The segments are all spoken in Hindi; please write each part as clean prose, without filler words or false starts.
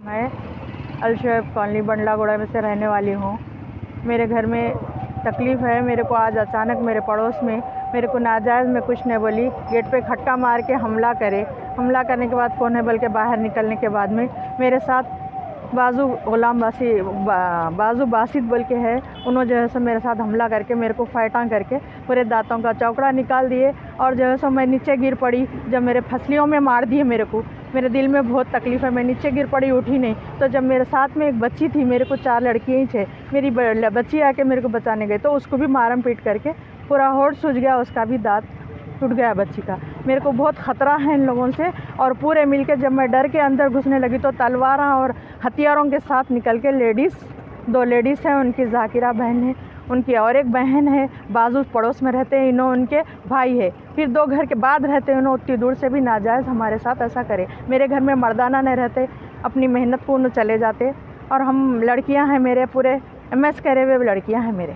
मैं अलशेफ कॉलोनी बंडलागुड़ा में से रहने वाली हूँ। मेरे घर में तकलीफ़ है। मेरे को आज अचानक मेरे पड़ोस में मेरे को नाजायज़ में कुछ नहीं बोली, गेट पे खटका मार के हमला हमला करने के बाद कौन है बोल के बाहर निकलने के बाद में मेरे साथ बाजू बासित बोल के है, उन्होंने जो है सो मेरे साथ हमला करके मेरे को फाइटां करके पूरे दांतों का चौकड़ा निकाल दिए और जो है सो मैं नीचे गिर पड़ी। जब मेरे फसलियों में मार दिए मेरे दिल में बहुत तकलीफ़ है। मैं नीचे गिर पड़ी, उठी नहीं। तो जब मेरे साथ में एक बच्ची थी, मेरे को 4 लड़कियाँ ही थे, मेरी बच्ची आके मेरे को बचाने गई तो उसको भी मारम पीट करके पूरा होठ सूज गया, उसका भी दांत टूट गया बच्ची का। मेरे को बहुत ख़तरा है इन लोगों से। और पूरे मिलके जब मैं डर के अंदर घुसने लगी तो तलवार और हथियारों के साथ निकल के 2 लेडीज़ हैं, उनकी जाकिरा बहन है, उनकी और एक बहन है, बाजू पड़ोस में रहते हैं इन्हों, उनके भाई है, फिर 2 घर के बाद रहते हैं इन्हों। उतनी दूर से भी नाजायज़ हमारे साथ ऐसा करे। मेरे घर में मर्दाना नहीं रहते, अपनी मेहनत को उन्होंने चले जाते और हम लड़कियां हैं, मेरे पूरे MS करे हुए लड़कियां हैं मेरे।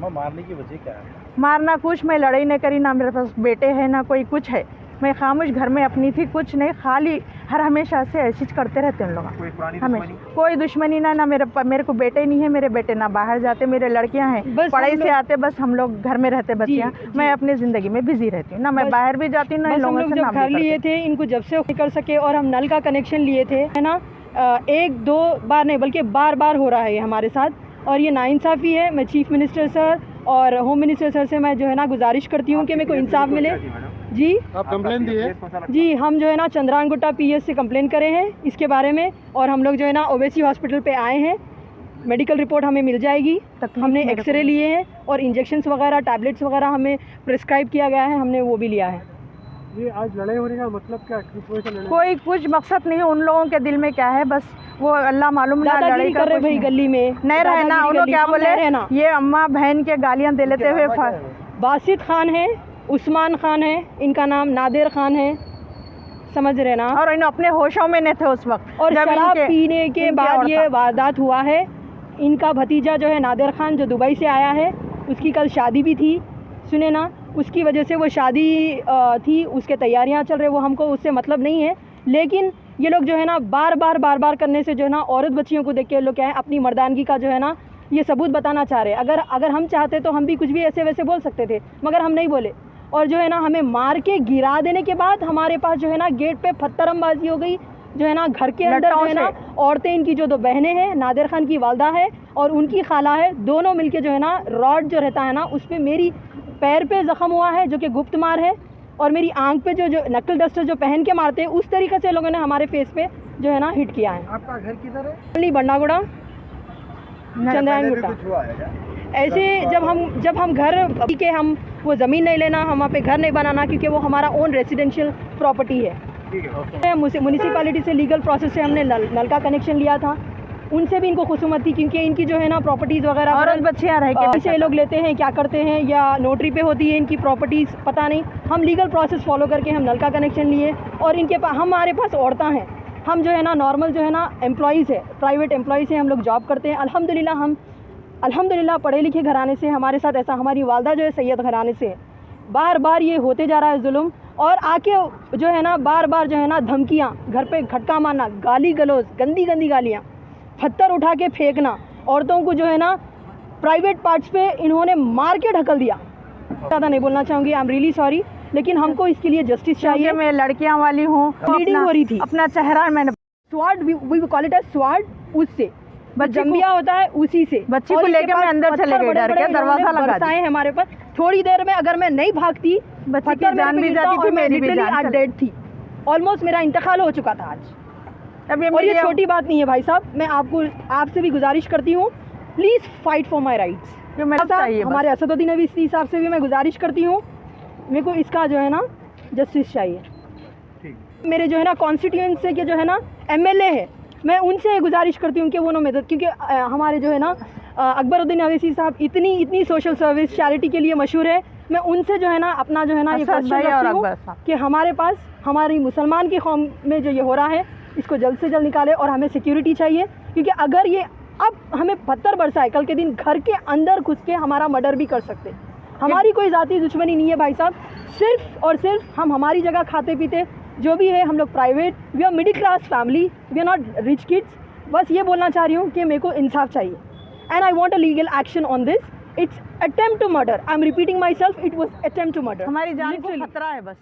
मारने की वजह क्या है? मारना कुछ, मैं लड़ाई नहीं करी, ना मेरे पास बेटे हैं ना कोई कुछ है। मैं खामोश घर में अपनी थी, कुछ नहीं, खाली हर हमेशा से ऐसी करते रहते हैं लोग। हमें कोई दुश्मनी ना मेरे को बेटे नहीं है, मेरे बेटे ना बाहर जाते, मेरे लड़कियां हैं पढ़ाई से आते, बस हम लोग घर में रहते बच्चियां। मैं अपनी ज़िंदगी में बिजी रहती हूँ, ना मैं बाहर भी जाती हूँ ना लोगों से। घर लिए थे इनको जब से कर सके और हम नल का कनेक्शन लिए थे, है ना, 1-2 बार नहीं बल्कि बार हो रहा है ये हमारे साथ और ये नाइंसाफ़ी है। मैं चीफ मिनिस्टर सर और होम मिनिस्टर सर से मैं जो है ना गुजारिश करती हूँ कि मेरे को इंसाफ मिले। जी आप कंप्लेन दिए? जी, हम जो है ना चंद्रानगुट्टा PS से कंप्लेन करे हैं इसके बारे में और हम लोग जो है ना ओवैसी हॉस्पिटल पे आए हैं। मेडिकल रिपोर्ट हमें मिल जाएगी। हमने एक्सरे लिए हैं और इंजेक्शंस वगैरह टैबलेट्स वगैरह हमें प्रिस्क्राइब किया गया है, हमने वो भी लिया है। ये आज लड़ाई होने का मतलब क्या? कोई कुछ मकसद नहीं है उन लोगों के दिल में, क्या है बस वो अल्लाह मालूम। लड़ाई कर रहे भाई, गली में नहीं रहना। उन्होंने क्या बोले, ये अम्मा बहन के गालियाँ दे लेते हुए। बासित खान है, उस्मान खान है, इनका नाम नादिर खान है, समझ रहे ना। और इन अपने होशों में नहीं थे उस वक्त और शराब पीने के बाद ये वारदात हुआ है। इनका भतीजा जो है नादिर खान जो दुबई से आया है, उसकी कल शादी भी थी, सुने ना, उसकी वजह से वो शादी थी, उसके तैयारियां चल रहे, वो हमको उससे मतलब नहीं है। लेकिन ये लोग जो है ना बार बार करने से जो है ना औरत बच्चियों को देख के लोग क्या है अपनी मर्दानगी का जो है ना ये सबूत बताना चाह रहे हैं। अगर हम चाहते तो हम भी कुछ भी ऐसे वैसे बोल सकते थे, मगर हम नहीं बोले। और जो है ना हमें मार के गिरा देने के बाद हमारे पास जो है ना गेट पे पत्थरमबाजी हो गई, जो है ना घर के अंदर जो है ना औरतें, इनकी जो 2 बहनें हैं, नादिर खान की वालदा है और उनकी खाला है, दोनों मिलके जो है ना रॉड जो रहता है ना उस पर मेरी पैर पे ज़ख्म हुआ है जो कि गुप्त मार है और मेरी आंख पे जो नकल डस्टर जो पहन के मारते हैं उस तरीके से लोगों ने हमारे फेस पे जो है ना हिट किया है। आपका घर किधर है? बंडागुड़ा, चंद्रायनगुट्टा। ऐसे जब हम घर के हम वो ज़मीन नहीं लेना, हम वहाँ पे घर नहीं बनाना क्योंकि वो हमारा ओन रेजिडेंशियल प्रॉपर्टी है। म्यूनिसिपैलिटी से लीगल प्रोसेस से हमने नल का कनेक्शन लिया था, उनसे भी इनको खुसूमत थी क्योंकि इनकी जो है ना प्रॉपर्टीज़ वगैरह और बच्चियाँ रह के पीछे लोग लेते हैं, क्या करते हैं या नोटरी पे होती है इनकी प्रॉपर्टीज़, पता नहीं। हम लीगल प्रोसेस फॉलो करके हम नल का कनेक्शन लिए और इनके पास हमारे पास औरतें हैं, हम जो है ना नॉर्मल जो है ना एम्प्लॉइज़ है, प्राइवेट एम्प्लॉइज़ हैं, हम लोग जॉब करते हैं। अल्हम्दुलिल्लाह पढ़े लिखे घराने से हमारे साथ ऐसा, हमारी वालदा जो है सैयद घराने से। बार ये होते जा रहा है जुल्म और आके जो है ना बार जो है ना धमकियाँ, घर पे खटका मारना, गाली गलौज, गंदी गालियाँ, पत्थर उठा के फेंकना, औरतों को जो है ना प्राइवेट पार्ट्स पे इन्होंने मार के ढकल दिया। ज़्यादा नहीं बोलना चाहूँगी, आई एम रियली सॉरी, लेकिन हमको इसके लिए जस्टिस चाहिए। मैं लड़कियां वाली हूँ, ब्लीडिंग हो रही थी, अपना चेहरा मैंने स्वाड, वी कॉल इट एज स्वाड, उससे जंबिया होता है उसी से बच्ची को लेके मैं अंदर चले गई, डर के दरवाजा लगा दिया है हमारे पास। थोड़ी देर में अगर मैं नहीं भागती बच्ची की जान भी जाती थी, मेरी भी जान डेड थी, ऑलमोस्ट मेरा इंतकाल हो चुका था आज। और ये छोटी बात नहीं है भाई साहब, मैं आपसे भी गुजारिश करती हूँ, please fight for my rights. हमारे असदुद्दीन अवीसी साहब से भी मैं गुजारिश करती हूँ, मेरे को इसका जो है ना जस्टिस चाहिए। मेरे जो है ना कॉन्स्टिट्यूएंसी के जो है ना MLA है, मैं उनसे गुजारिश करती हूँ कि वो मदद, क्योंकि हमारे जो है ना अकबरुद्दीन अवैसी साहब इतनी सोशल सर्विस चैरिटी के लिए मशहूर है। मैं उनसे जो है ना अपना जो है ना ये क्वेश्चन रखती हूँ कि हमारे पास हमारी मुसलमान की कौम में जो ये हो रहा है इसको जल्द से जल्द निकाले और हमें सिक्योरिटी चाहिए, क्योंकि अगर ये अब हमें पत्थर बरसाए, कल के दिन घर के अंदर घुस के हमारा मर्डर भी कर सकते। हमारी कोई ज़ाती दुश्मनी नहीं है भाई साहब, सिर्फ और सिर्फ हम हमारी जगह खाते पीते जो भी है, हम लोग private, we are middle class family, we are not rich kids, बस ये बोलना चाह रही हूँ कि मेरे को इंसाफ चाहिए and I want a legal action on this. It's attempt to murder. I am repeating myself, it was attempt to murder. हमारी जान को खतरा है बस.